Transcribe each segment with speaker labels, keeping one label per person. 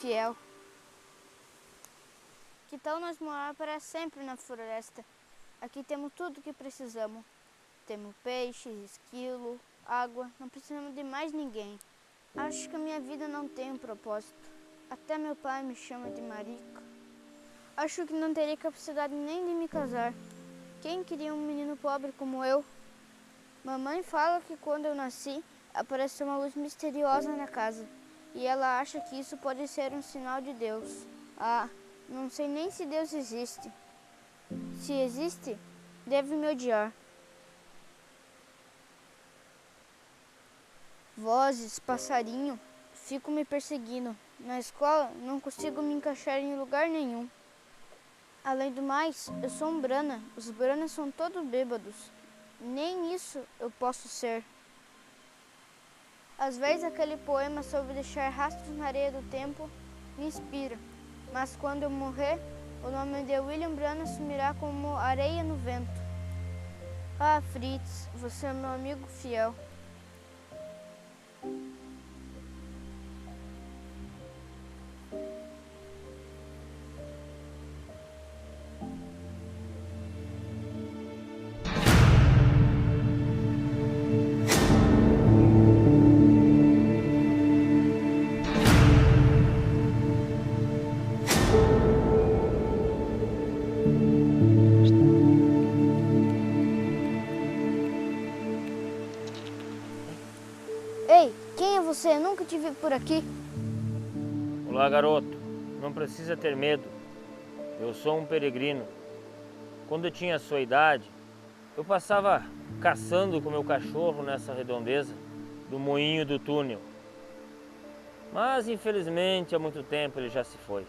Speaker 1: fiel. Que tal nós morar para sempre na floresta? Aqui temos tudo o que precisamos. Temos peixes, esquilo, água, não precisamos de mais ninguém. Acho que a minha vida não tem um propósito. Até meu pai me chama de marica. Acho que não teria capacidade nem de me casar. Quem queria um menino pobre como eu? Mamãe fala que quando eu nasci, apareceu uma luz misteriosa na casa. E ela acha que isso pode ser um sinal de Deus. Ah, não sei nem se Deus existe. Se existe, deve me odiar. Vozes, passarinho, ficam me perseguindo. Na escola, não consigo me encaixar em lugar nenhum. Além do mais, eu sou um Brana. Os Branas são todos bêbados. Nem isso eu posso ser. Às vezes aquele poema sobre deixar rastros na areia do tempo me inspira. Mas quando eu morrer, o nome de William Brana sumirá como areia no vento. Ah, Fritz, você é meu amigo fiel. Ei, quem é você? Eu nunca te vi por aqui.
Speaker 2: Olá, garoto. Não precisa ter medo. Eu sou um peregrino. Quando eu tinha a sua idade, eu passava caçando com meu cachorro nessa redondeza do moinho do túnel. Mas, infelizmente, há muito tempo ele já se foi.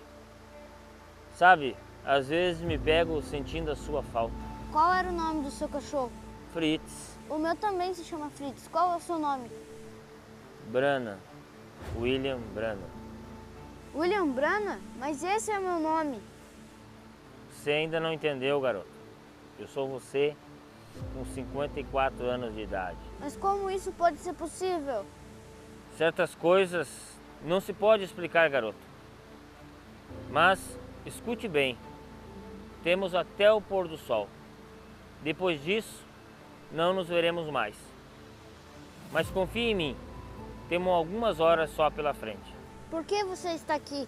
Speaker 2: Sabe, às vezes me pego sentindo a sua falta.
Speaker 1: Qual era o nome do seu cachorro?
Speaker 2: Fritz,
Speaker 1: O meu também se chama Fritz. Qual é o seu nome?
Speaker 2: Brana, William Brana.
Speaker 1: William Brana? Mas esse é o meu nome.
Speaker 2: Você ainda não entendeu, garoto. Eu sou você com 54 anos de idade.
Speaker 1: Mas como isso pode ser possível?
Speaker 2: Certas coisas não se pode explicar, garoto. Mas escute bem. Temos até o pôr do sol. Depois disso, não nos veremos mais. Mas confie em mim. Temos algumas horas só pela frente.
Speaker 1: Por que você está aqui?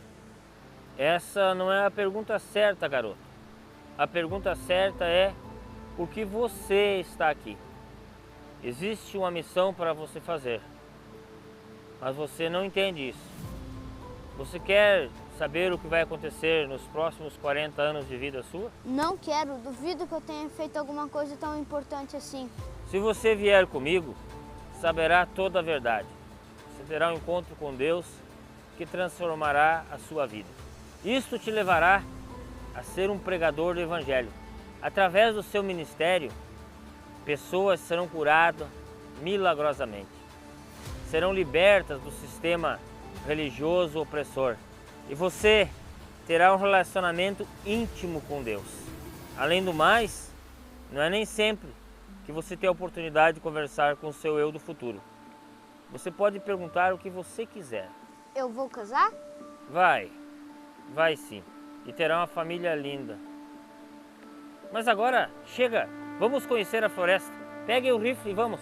Speaker 2: Essa não é a pergunta certa, garoto. A pergunta certa é por que você está aqui. Existe uma missão para você fazer, mas você não entende isso. Você quer saber o que vai acontecer nos próximos 40 anos de vida sua?
Speaker 1: Não quero. Duvido que eu tenha feito alguma coisa tão importante assim.
Speaker 2: Se você vier comigo, saberá toda a verdade. Você terá um encontro com Deus que transformará a sua vida. Isto te levará a ser um pregador do Evangelho. Através do seu ministério, pessoas serão curadas milagrosamente. Serão libertas do sistema religioso opressor. E você terá um relacionamento íntimo com Deus. Além do mais, não é nem sempre que você tem a oportunidade de conversar com o seu eu do futuro. Você pode perguntar o que você quiser.
Speaker 1: Eu vou casar?
Speaker 2: Vai sim. E terá uma família linda. Mas agora, chega, vamos conhecer a floresta. Pegue o rifle e vamos.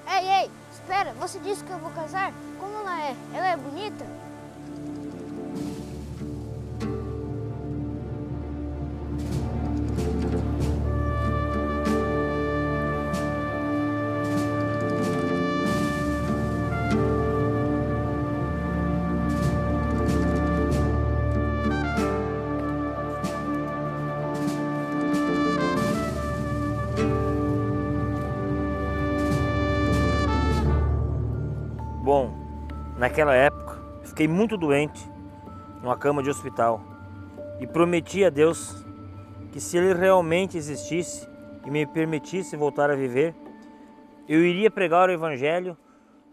Speaker 1: Ei, espera, você disse que eu vou casar? Como ela é? Ela é bonita?
Speaker 2: Bom, naquela época, eu fiquei muito doente, numa cama de hospital, e prometi a Deus que se Ele realmente existisse e me permitisse voltar a viver, eu iria pregar o Evangelho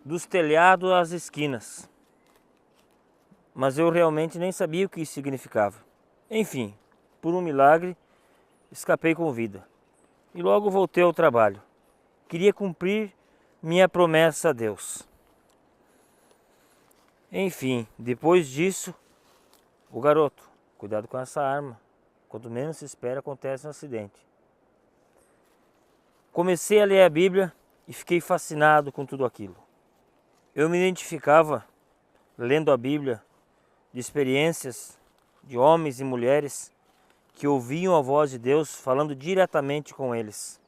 Speaker 2: dos telhados às esquinas. Mas eu realmente nem sabia o que isso significava. Enfim, por um milagre, escapei com vida. E logo voltei ao trabalho. Queria cumprir minha promessa a Deus. Enfim, depois disso, o garoto, cuidado com essa arma. Quanto menos se espera, acontece um acidente. Comecei a ler a Bíblia e fiquei fascinado com tudo aquilo. Eu me identificava, lendo a Bíblia, de experiências de homens e mulheres que ouviam a voz de Deus falando diretamente com eles.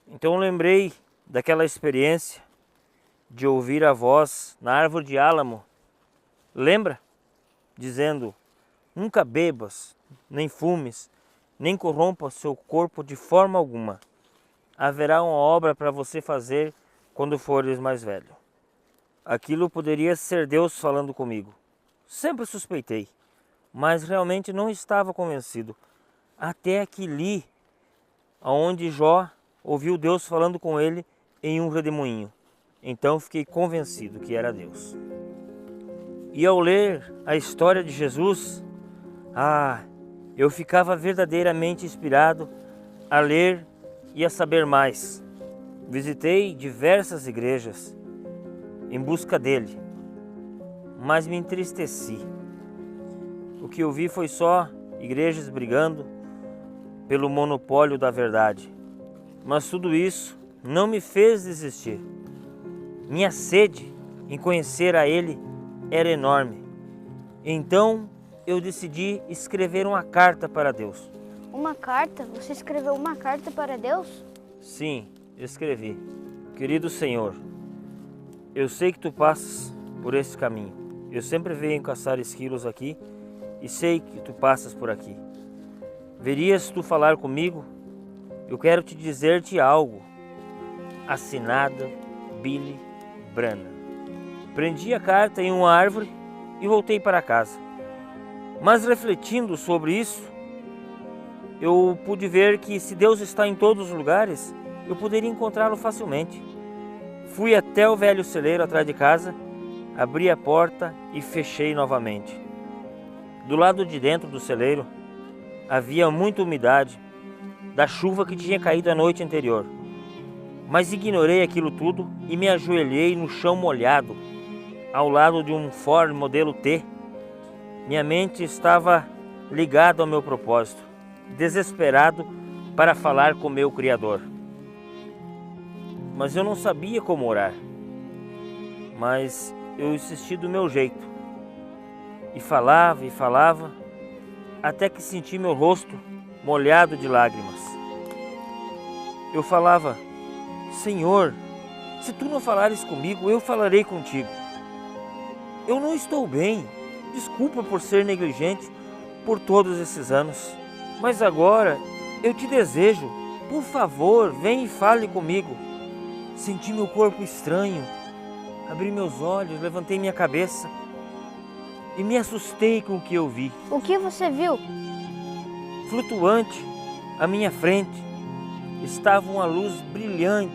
Speaker 2: Então eu lembrei daquela experiência de ouvir a voz na árvore de álamo. Lembra? Dizendo: nunca bebas, nem fumes, nem corrompa seu corpo de forma alguma. Haverá uma obra para você fazer quando fores mais velho. Aquilo poderia ser Deus falando comigo. Sempre suspeitei, mas realmente não estava convencido. Até que li aonde Jó ouviu Deus falando com ele em um redemoinho. Então fiquei convencido que era Deus. E ao ler a história de Jesus, eu ficava verdadeiramente inspirado a ler e a saber mais. Visitei diversas igrejas em busca dele, mas me entristeci. O que eu vi foi só igrejas brigando pelo monopólio da verdade. Mas tudo isso não me fez desistir. Minha sede em conhecer a ele era enorme. Então eu decidi escrever uma carta para Deus.
Speaker 1: Uma carta? Você escreveu uma carta para Deus?
Speaker 2: Sim, escrevi. Querido Senhor, eu sei que tu passas por esse caminho. Eu sempre venho caçar esquilos aqui e sei que tu passas por aqui. Verias tu falar comigo? Eu quero te dizer-te algo. Assinada Billy Branham. Prendi a carta em uma árvore e voltei para casa. Mas refletindo sobre isso, eu pude ver que se Deus está em todos os lugares, eu poderia encontrá-lo facilmente. Fui até o velho celeiro atrás de casa, abri a porta e fechei novamente. Do lado de dentro do celeiro havia muita umidade da chuva que tinha caído a noite anterior. Mas ignorei aquilo tudo e me ajoelhei no chão molhado, ao lado de um Ford modelo T. Minha mente estava ligada ao meu propósito, desesperado para falar com meu Criador. Mas eu não sabia como orar. Mas eu insisti do meu jeito. E falava, até que senti meu rosto molhado de lágrimas. Eu falava: Senhor, se tu não falares comigo, eu falarei contigo. Eu não estou bem. Desculpa por ser negligente por todos esses anos. Mas agora eu te desejo, por favor, vem e fale comigo. Senti meu corpo estranho, abri meus olhos, levantei minha cabeça e me assustei com o que eu vi.
Speaker 1: O que você viu?
Speaker 2: Flutuante à minha frente estava uma luz brilhante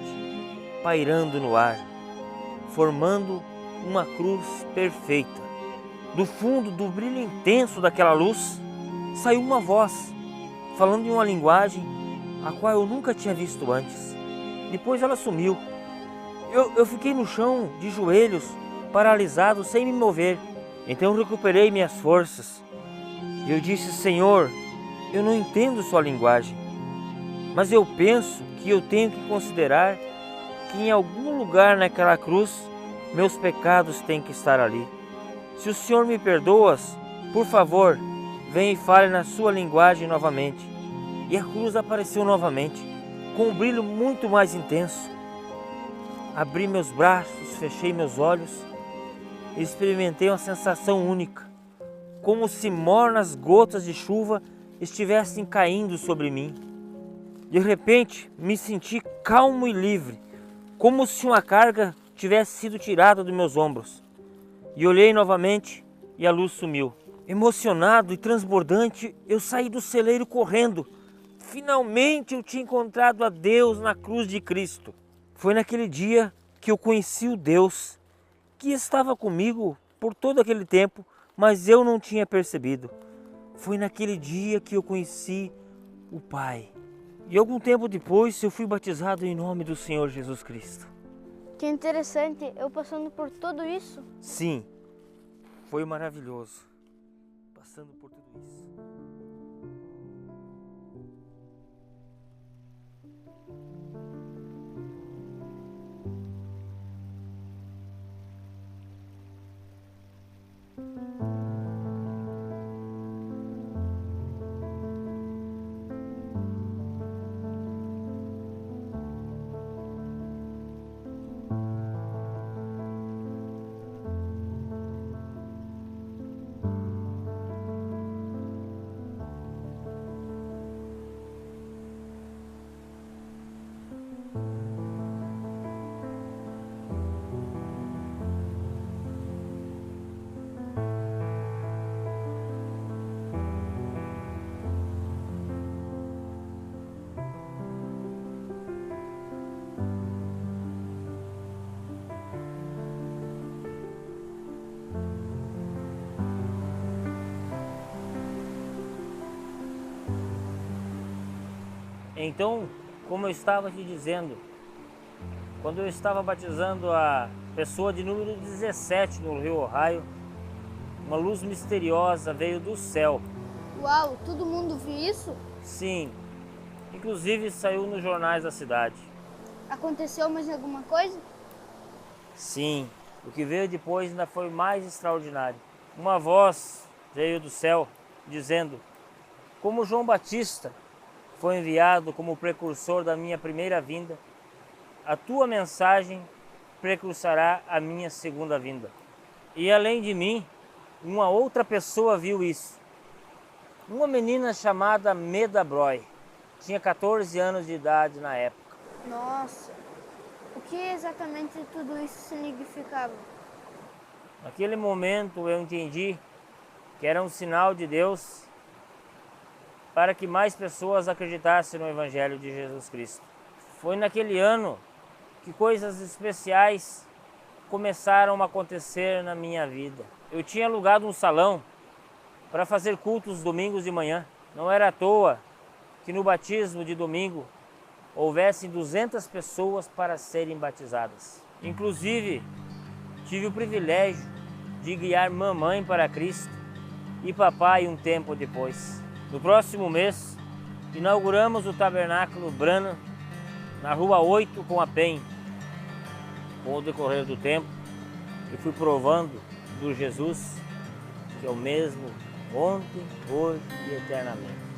Speaker 2: pairando no ar, formando uma cruz perfeita. Do fundo do brilho intenso daquela luz saiu uma voz, falando em uma linguagem a qual eu nunca tinha visto antes. Depois ela sumiu. Eu fiquei no chão, de joelhos, paralisado, sem me mover. Então recuperei minhas forças. E eu disse: Senhor, eu não entendo sua linguagem, mas eu penso que eu tenho que considerar que em algum lugar naquela cruz, meus pecados têm que estar ali. Se o Senhor me perdoas, por favor, vem e fale na sua linguagem novamente. E a cruz apareceu novamente, com um brilho muito mais intenso. Abri meus braços, fechei meus olhos e experimentei uma sensação única, como se mornas gotas de chuva estivessem caindo sobre mim. De repente, me senti calmo e livre, como se uma carga tivesse sido tirada dos meus ombros. E olhei novamente e a luz sumiu. Emocionado e transbordante, eu saí do celeiro correndo. Finalmente eu tinha encontrado a Deus na cruz de Cristo. Foi naquele dia que eu conheci o Deus que estava comigo por todo aquele tempo, mas eu não tinha percebido. Foi naquele dia que eu conheci o Pai. E algum tempo depois eu fui batizado em nome do Senhor Jesus Cristo.
Speaker 1: Que interessante, eu passando por tudo isso.
Speaker 2: Sim, Foi maravilhoso, passando por tudo isso. Então, como eu estava te dizendo, quando eu estava batizando a pessoa de número 17 no Rio Ohio, uma luz misteriosa veio do céu.
Speaker 1: Uau, todo mundo viu isso?
Speaker 2: Sim, inclusive saiu nos jornais da cidade.
Speaker 1: Aconteceu mais alguma coisa?
Speaker 2: Sim, o que veio depois ainda foi mais extraordinário. Uma voz veio do céu dizendo: como João Batista foi enviado como precursor da minha primeira vinda, a tua mensagem precursará a minha segunda vinda. E além de mim, uma outra pessoa viu isso. Uma menina chamada Meda Broy, tinha 14 anos de idade na época.
Speaker 1: Nossa, o que exatamente tudo isso significava?
Speaker 2: Naquele momento eu entendi que era um sinal de Deus para que mais pessoas acreditassem no Evangelho de Jesus Cristo. Foi naquele ano que coisas especiais começaram a acontecer na minha vida. Eu tinha alugado um salão para fazer cultos domingos de manhã. Não era à toa que no batismo de domingo houvessem 200 pessoas para serem batizadas. Inclusive, tive o privilégio de guiar mamãe para Cristo e papai um tempo depois. No próximo mês, inauguramos o Tabernáculo Branham na Rua 8 com a PEN. Com o decorrer do tempo, eu fui provando do Jesus que é o mesmo ontem, hoje e eternamente.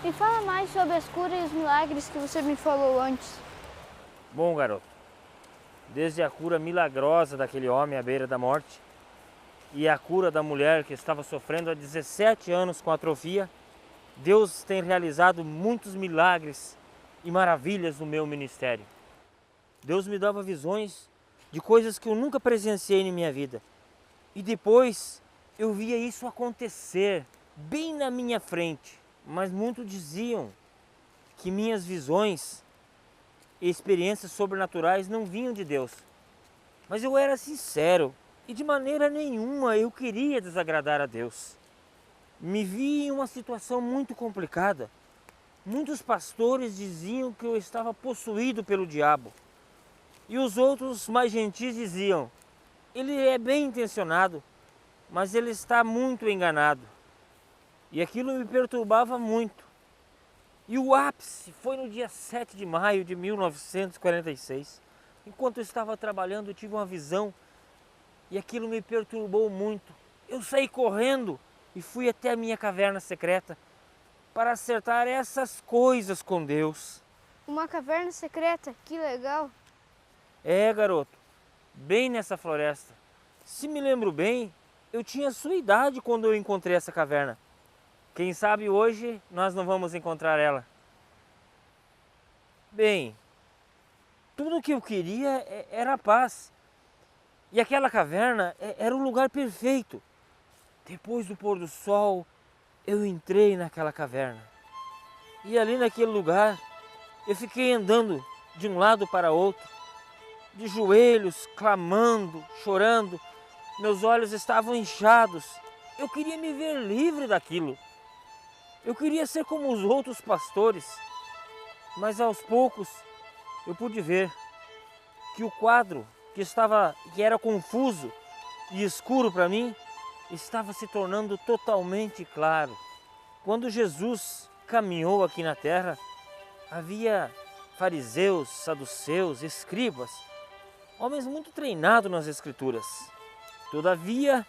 Speaker 1: Me fala mais sobre as curas e os milagres que você me falou antes.
Speaker 2: Bom, garoto, desde a cura milagrosa daquele homem à beira da morte e a cura da mulher que estava sofrendo há 17 anos com atrofia, Deus tem realizado muitos milagres e maravilhas no meu ministério. Deus me dava visões de coisas que eu nunca presenciei em minha vida. E depois eu via isso acontecer bem na minha frente. Mas muitos diziam que minhas visões e experiências sobrenaturais não vinham de Deus. Mas eu era sincero e de maneira nenhuma eu queria desagradar a Deus. Me vi em uma situação muito complicada. Muitos pastores diziam que eu estava possuído pelo diabo. E os outros mais gentis diziam: ele é bem intencionado, mas ele está muito enganado. E aquilo me perturbava muito. E o ápice foi no dia 7 de maio de 1946. Enquanto eu estava trabalhando, eu tive uma visão e aquilo me perturbou muito. Eu saí correndo e fui até a minha caverna secreta para acertar essas coisas com Deus.
Speaker 1: Uma caverna secreta, que legal.
Speaker 2: É, garoto, bem nessa floresta. Se me lembro bem, eu tinha a sua idade quando eu encontrei essa caverna. Quem sabe hoje nós não vamos encontrar ela. Bem, tudo o que eu queria era paz. E aquela caverna era o lugar perfeito. Depois do pôr do sol, eu entrei naquela caverna. E ali naquele lugar, eu fiquei andando de um lado para outro, de joelhos, clamando, chorando. Meus olhos estavam inchados. Eu queria me ver livre daquilo. Eu queria ser como os outros pastores. Mas aos poucos, eu pude ver que o quadro que era confuso e escuro para mim, estava se tornando totalmente claro. Quando Jesus caminhou aqui na terra, havia fariseus, saduceus, escribas, homens muito treinados nas escrituras. Todavia,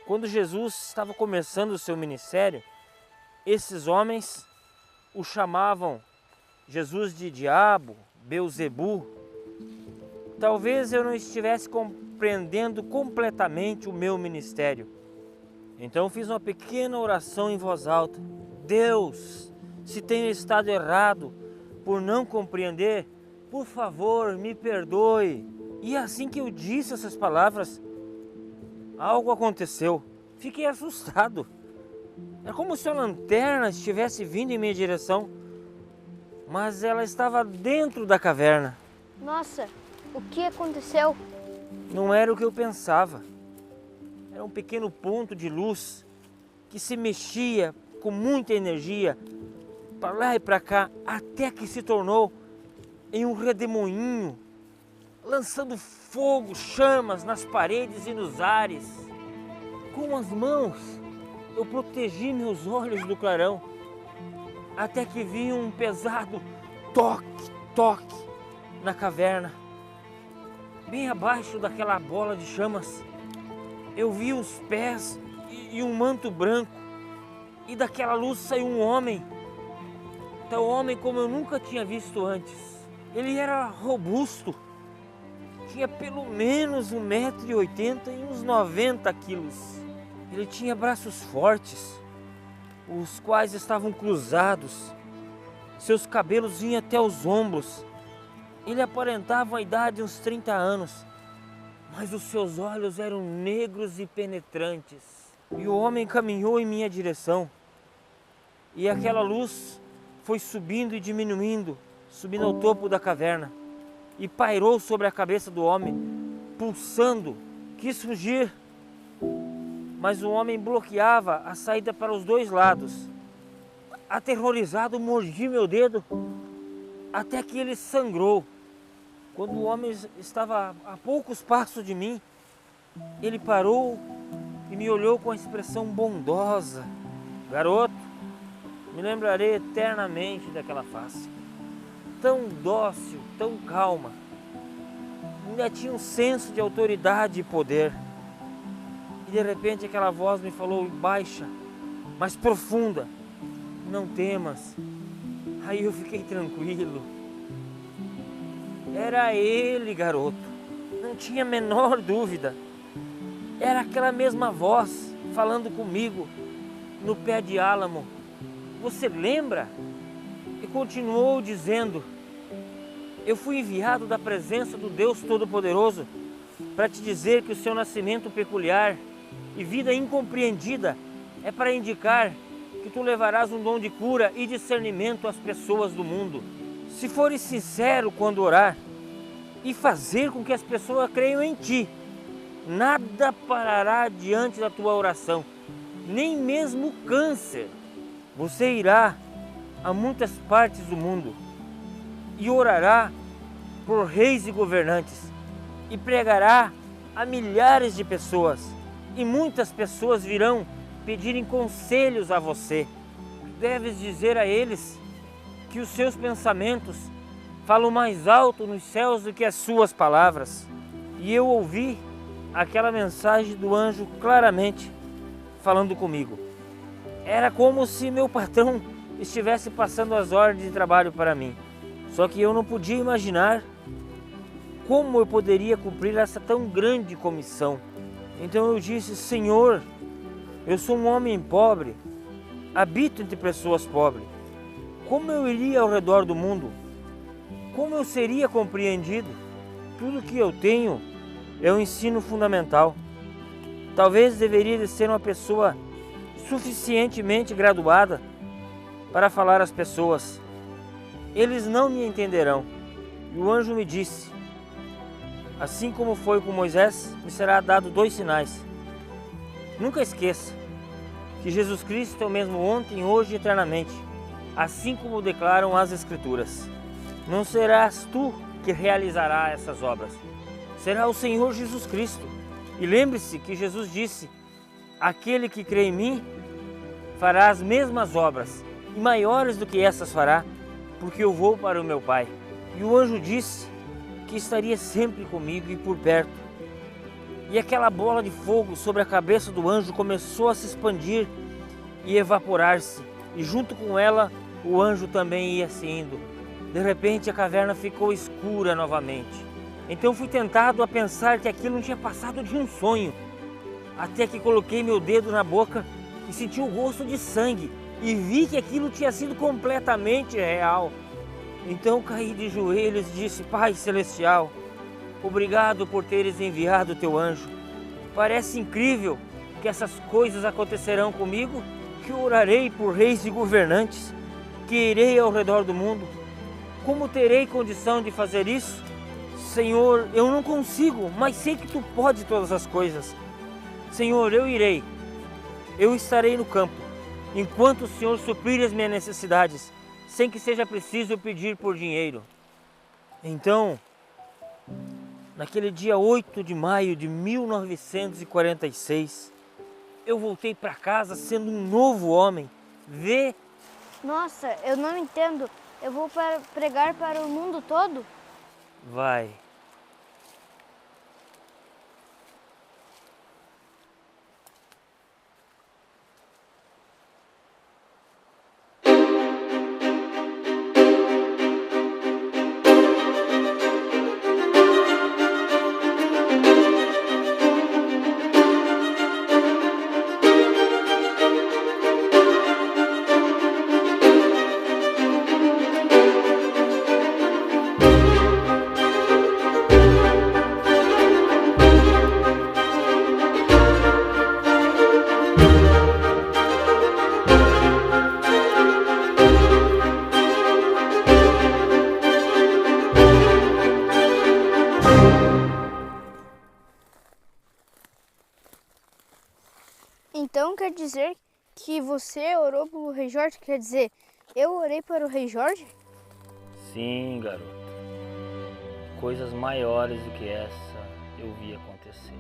Speaker 2: quando Jesus estava começando o seu ministério, esses homens o chamavam Jesus de diabo, Beelzebu. Talvez eu não estivesse compreendendo completamente o meu ministério. Então fiz uma pequena oração em voz alta. Deus, se tenho estado errado por não compreender, por favor, me perdoe. E assim que eu disse essas palavras, algo aconteceu. Fiquei assustado. É como se a lanterna estivesse vindo em minha direção, mas ela estava dentro da caverna.
Speaker 1: Nossa, o que aconteceu?
Speaker 2: Não era o que eu pensava. Era um pequeno ponto de luz que se mexia com muita energia para lá e para cá, até que se tornou em um redemoinho, lançando fogo, chamas nas paredes e nos ares. Com as mãos eu protegi meus olhos do clarão, até que vi um pesado toque, toque na caverna. Bem abaixo daquela bola de chamas, eu vi os pés e um manto branco, e daquela luz saiu um homem, tal homem como eu nunca tinha visto antes. Ele era robusto, tinha pelo menos 1,80 m e uns 90 quilos. Ele tinha braços fortes, os quais estavam cruzados, seus cabelos vinham até os ombros. Ele aparentava a idade de uns 30 anos, mas os seus olhos eram negros e penetrantes. E o homem caminhou em minha direção, e aquela luz foi subindo e diminuindo, subindo ao topo da caverna, e pairou sobre a cabeça do homem, pulsando. Quis fugir, mas o homem bloqueava a saída para os dois lados. Aterrorizado, mordi meu dedo, até que ele sangrou. Quando o homem estava a poucos passos de mim, ele parou e me olhou com a expressão bondosa. Garoto, me lembrarei eternamente daquela face. Tão dócil, tão calma. Ainda tinha um senso de autoridade e poder. E de repente aquela voz me falou baixa, mas profunda: não temas. Aí eu fiquei tranquilo. Era ele, garoto. Não tinha a menor dúvida. Era aquela mesma voz falando comigo no pé de álamo. Você lembra? E continuou dizendo: eu fui enviado da presença do Deus Todo-Poderoso para te dizer que o seu nascimento peculiar e vida incompreendida é para indicar que tu levarás um dom de cura e discernimento às pessoas do mundo. Se fores sincero quando orar e fazer com que as pessoas creiam em ti, nada parará diante da tua oração, nem mesmo o câncer. Você irá a muitas partes do mundo e orará por reis e governantes e pregará a milhares de pessoas, e muitas pessoas virão pedirem conselhos a você. Deves dizer a eles que os seus pensamentos falam mais alto nos céus do que as suas palavras. E eu ouvi aquela mensagem do anjo claramente falando comigo. Era como se meu patrão estivesse passando as ordens de trabalho para mim. Só que eu não podia imaginar como eu poderia cumprir essa tão grande comissão. Então eu disse: Senhor, eu sou um homem pobre, habito entre pessoas pobres. Como eu iria ao redor do mundo? Como eu seria compreendido? Tudo que eu tenho é um ensino fundamental. Talvez deveria de ser uma pessoa suficientemente graduada para falar às pessoas. Eles não me entenderão. E o anjo me disse, assim como foi com Moisés, me será dado 2 sinais. Nunca esqueça que Jesus Cristo é o mesmo ontem, hoje e eternamente, assim como declaram as Escrituras. Não serás tu que realizará essas obras, será o Senhor Jesus Cristo. E lembre-se que Jesus disse, aquele que crê em mim fará as mesmas obras, e maiores do que essas fará, porque eu vou para o meu Pai. E o anjo disse que estaria sempre comigo e por perto. E aquela bola de fogo sobre a cabeça do anjo começou a se expandir e evaporar-se, e junto com ela o anjo também ia se indo. De repente a caverna ficou escura novamente. Então fui tentado a pensar que aquilo não tinha passado de um sonho, até que coloquei meu dedo na boca e senti o gosto de sangue e vi que aquilo tinha sido completamente real. Então caí de joelhos e disse, Pai Celestial, obrigado por teres enviado o teu anjo. Parece incrível que essas coisas acontecerão comigo, que orarei por reis e governantes, que irei ao redor do mundo. Como terei condição de fazer isso? Senhor, eu não consigo, mas sei que tu pode todas as coisas. Senhor, eu irei. Eu estarei no campo, enquanto o Senhor suprir as minhas necessidades, sem que seja preciso pedir por dinheiro. Então, naquele dia 8 de maio de 1946, eu voltei para casa sendo um novo homem.
Speaker 1: Nossa, eu não entendo. Eu vou pregar para o mundo todo?
Speaker 2: Vai.
Speaker 1: Então quer dizer que você orou pelo Rei Jorge? Quer dizer, eu orei para o Rei Jorge?
Speaker 2: Sim, garoto. Coisas maiores do que essa eu vi acontecer.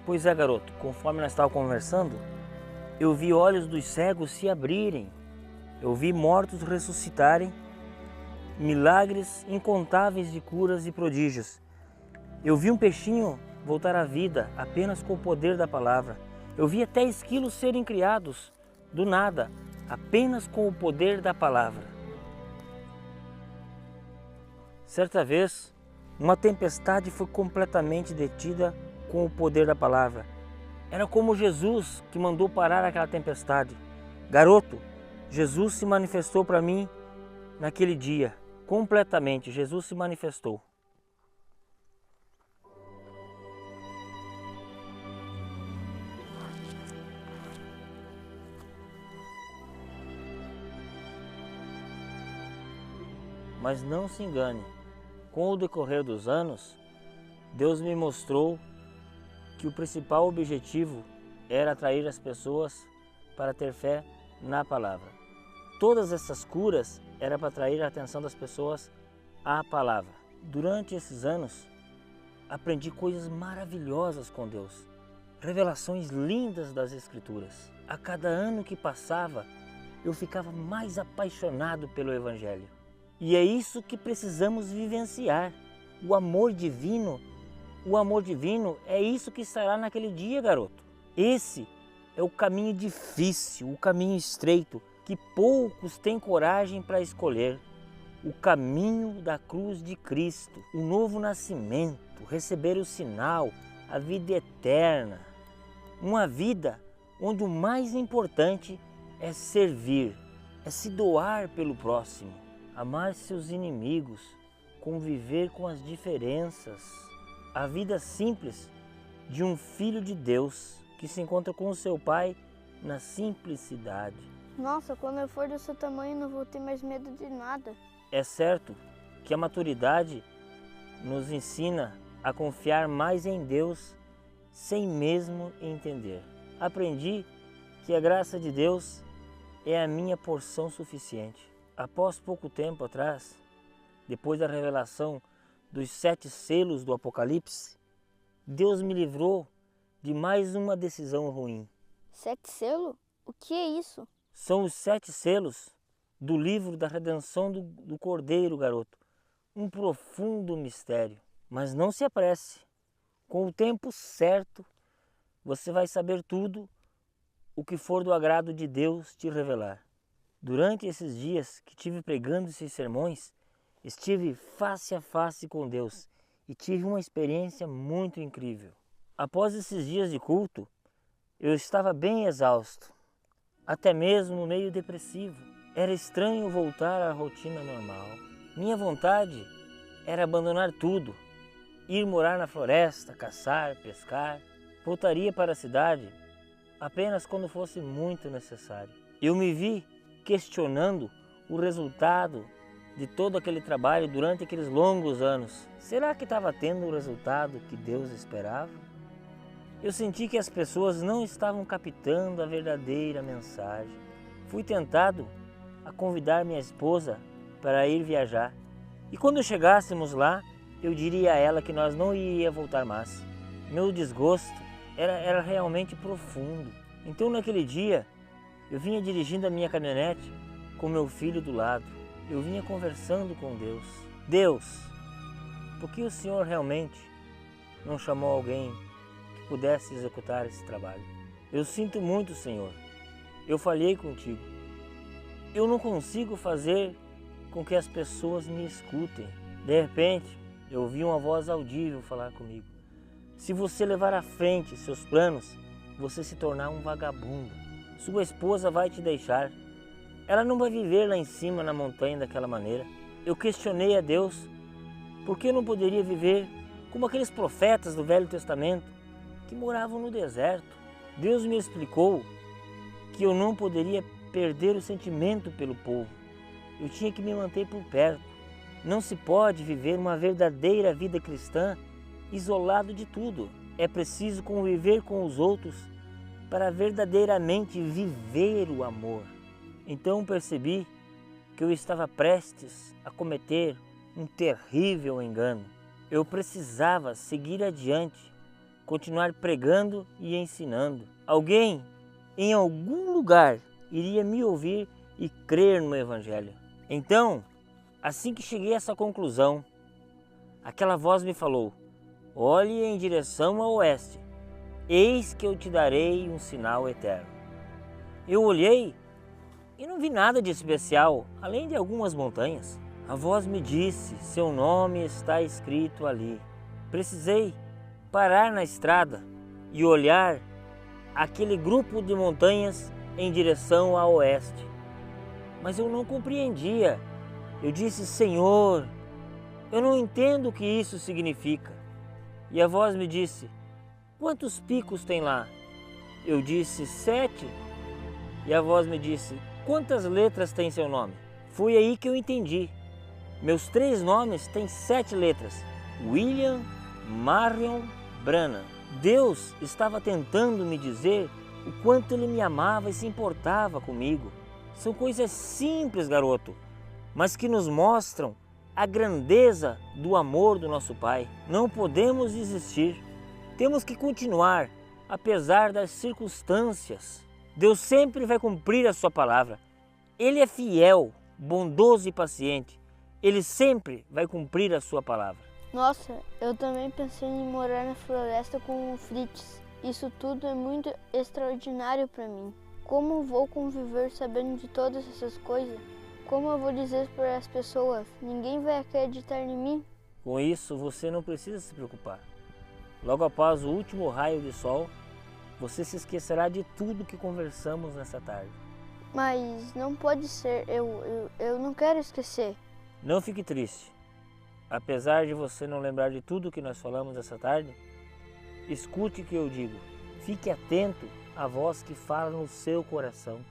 Speaker 2: Pois é, garoto, conforme nós estávamos conversando, eu vi olhos dos cegos se abrirem, eu vi mortos ressuscitarem, milagres incontáveis de curas e prodígios. Eu vi um peixinho voltar à vida apenas com o poder da palavra. Eu vi até esquilos serem criados do nada, apenas com o poder da palavra. Certa vez, uma tempestade foi completamente detida com o poder da palavra. Era como Jesus que mandou parar aquela tempestade. Garoto, Jesus se manifestou para mim naquele dia. Completamente, Jesus se manifestou. Mas não se engane, com o decorrer dos anos, Deus me mostrou que o principal objetivo era atrair as pessoas para ter fé na palavra. Todas essas curas eram para atrair a atenção das pessoas à palavra. Durante esses anos, aprendi coisas maravilhosas com Deus, revelações lindas das Escrituras. A cada ano que passava, eu ficava mais apaixonado pelo Evangelho. E é isso que precisamos vivenciar, o amor divino. O amor divino é isso que estará naquele dia, garoto. Esse é o caminho difícil, o caminho estreito, que poucos têm coragem para escolher. o caminho da cruz de Cristo, o novo nascimento, receber o sinal, a vida eterna. Uma vida onde o mais importante é servir, é se doar pelo próximo, amar seus inimigos, conviver com as diferenças. A vida simples de um filho de Deus que se encontra com o seu pai na simplicidade.
Speaker 1: Nossa, quando eu for do seu tamanho não vou ter mais medo de nada.
Speaker 2: É certo que a maturidade nos ensina a confiar mais em Deus sem mesmo entender. Aprendi que a graça de Deus é a minha porção suficiente. Após pouco tempo atrás, depois da revelação dos 7 selos do Apocalipse, Deus me livrou de mais uma decisão ruim.
Speaker 1: 7 selos? O que é isso?
Speaker 2: São os 7 selos do livro da redenção do Cordeiro, garoto. Um profundo mistério. Mas não se apresse. Com o tempo certo, você vai saber tudo o que for do agrado de Deus te revelar. Durante esses dias que tive pregando esses sermões, estive face a face com Deus e tive uma experiência muito incrível. Após esses dias de culto, eu estava bem exausto, até mesmo meio depressivo. Era estranho voltar à rotina normal. Minha vontade era abandonar tudo, ir morar na floresta, caçar, pescar. Voltaria para a cidade apenas quando fosse muito necessário. Eu me vi questionando o resultado de todo aquele trabalho durante aqueles longos anos. Será que estava tendo o resultado que Deus esperava? Eu senti que as pessoas não estavam captando a verdadeira mensagem. Fui tentado a convidar minha esposa para ir viajar. E quando chegássemos lá, eu diria a ela que nós não iríamos voltar mais. Meu desgosto era realmente profundo. Então naquele dia, eu vinha dirigindo a minha caminhonete com meu filho do lado. Eu vinha conversando com Deus. Deus, por que o Senhor realmente não chamou alguém que pudesse executar esse trabalho? Eu sinto muito, Senhor. Eu falhei contigo. Eu não consigo fazer com que as pessoas me escutem. De repente, eu ouvi uma voz audível falar comigo. Se você levar à frente seus planos, você se tornar um vagabundo. Sua esposa vai te deixar. Ela não vai viver lá em cima na montanha daquela maneira. Eu questionei a Deus por que eu não poderia viver como aqueles profetas do Velho Testamento que moravam no deserto. Deus me explicou que eu não poderia perder o sentimento pelo povo. Eu tinha que me manter por perto. Não se pode viver uma verdadeira vida cristã isolado de tudo. É preciso conviver com os outros para verdadeiramente viver o amor. Então percebi que eu estava prestes a cometer um terrível engano. Eu precisava seguir adiante, continuar pregando e ensinando. Alguém, em algum lugar, iria me ouvir e crer no Evangelho. Então, assim que cheguei a essa conclusão, aquela voz me falou: olhe em direção ao oeste, eis que eu te darei um sinal eterno. Eu olhei e não vi nada de especial, além de algumas montanhas. A voz me disse: seu nome está escrito ali. Precisei parar na estrada e olhar aquele grupo de montanhas em direção ao oeste. Mas eu não compreendia. Eu disse: Senhor, eu não entendo o que isso significa. E a voz me disse: quantos picos tem lá? Eu disse: 7. E a voz me disse: quantas letras tem seu nome? Foi aí que eu entendi. Meus 3 nomes têm 7 letras: William Marion Branham. Deus estava tentando me dizer o quanto Ele me amava e se importava comigo. São coisas simples, garoto, mas que nos mostram a grandeza do amor do nosso Pai. Não podemos desistir. Temos que continuar, apesar das circunstâncias. Deus sempre vai cumprir a sua palavra. Ele é fiel, bondoso e paciente. Ele sempre vai cumprir a sua palavra.
Speaker 1: Nossa, eu também pensei em morar na floresta com o Fritz. Isso tudo é muito extraordinário para mim. Como vou conviver sabendo de todas essas coisas? Como eu vou dizer para as pessoas? Ninguém vai acreditar em mim?
Speaker 2: Com isso, você não precisa se preocupar. Logo após o último raio de sol, você se esquecerá de tudo que conversamos nessa tarde.
Speaker 1: Mas não pode ser, eu não quero esquecer.
Speaker 2: Não fique triste. Apesar de você não lembrar de tudo que nós falamos essa tarde, escute o que eu digo. Fique atento à voz que fala no seu coração.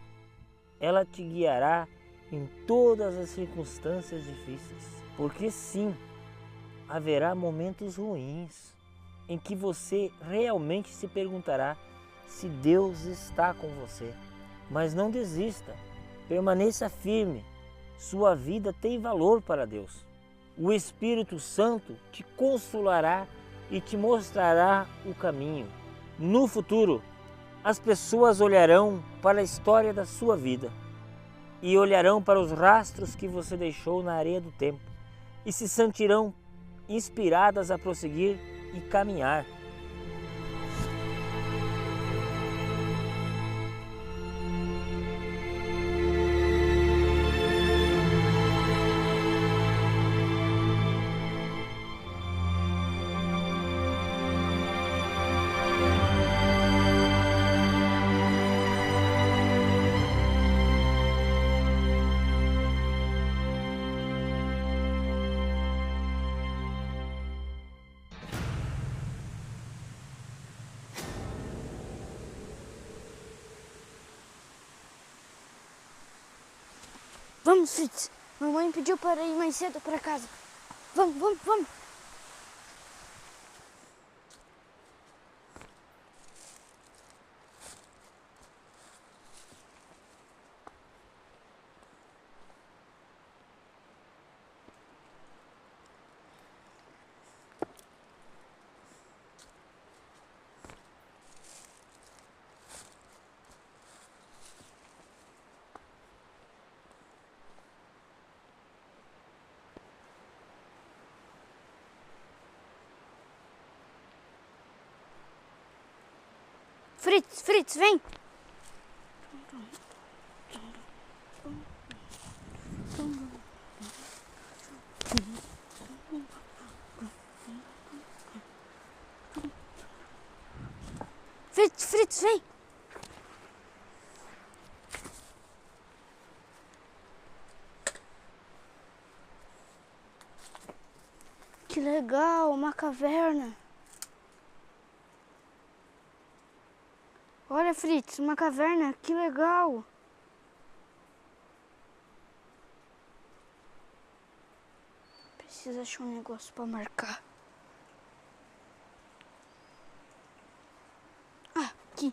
Speaker 2: Ela te guiará em todas as circunstâncias difíceis. Porque sim, haverá momentos ruins em que você realmente se perguntará se Deus está com você. Mas não desista, permaneça firme. Sua vida tem valor para Deus. O Espírito Santo te consolará e te mostrará o caminho. No futuro, as pessoas olharão para a história da sua vida e olharão para os rastros que você deixou na areia do tempo e se sentirão inspiradas a prosseguir e caminhar.
Speaker 1: Vamos, Fritz. Mamãe pediu para ir mais cedo para casa. Vamos, vamos, vamos. Fritz, Fritz, vem! Fritz, Fritz, vem! Que legal, uma caverna! Olha, Fritz, uma caverna, que legal! Preciso achar um negócio para marcar. Ah, aqui.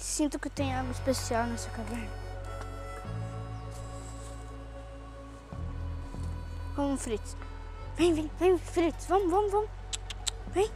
Speaker 1: Sinto que tem algo especial nessa caverna. Vamos, Fritz. Vem, vem, vem, Fritz. Vamos, vamos, vamos. Vem.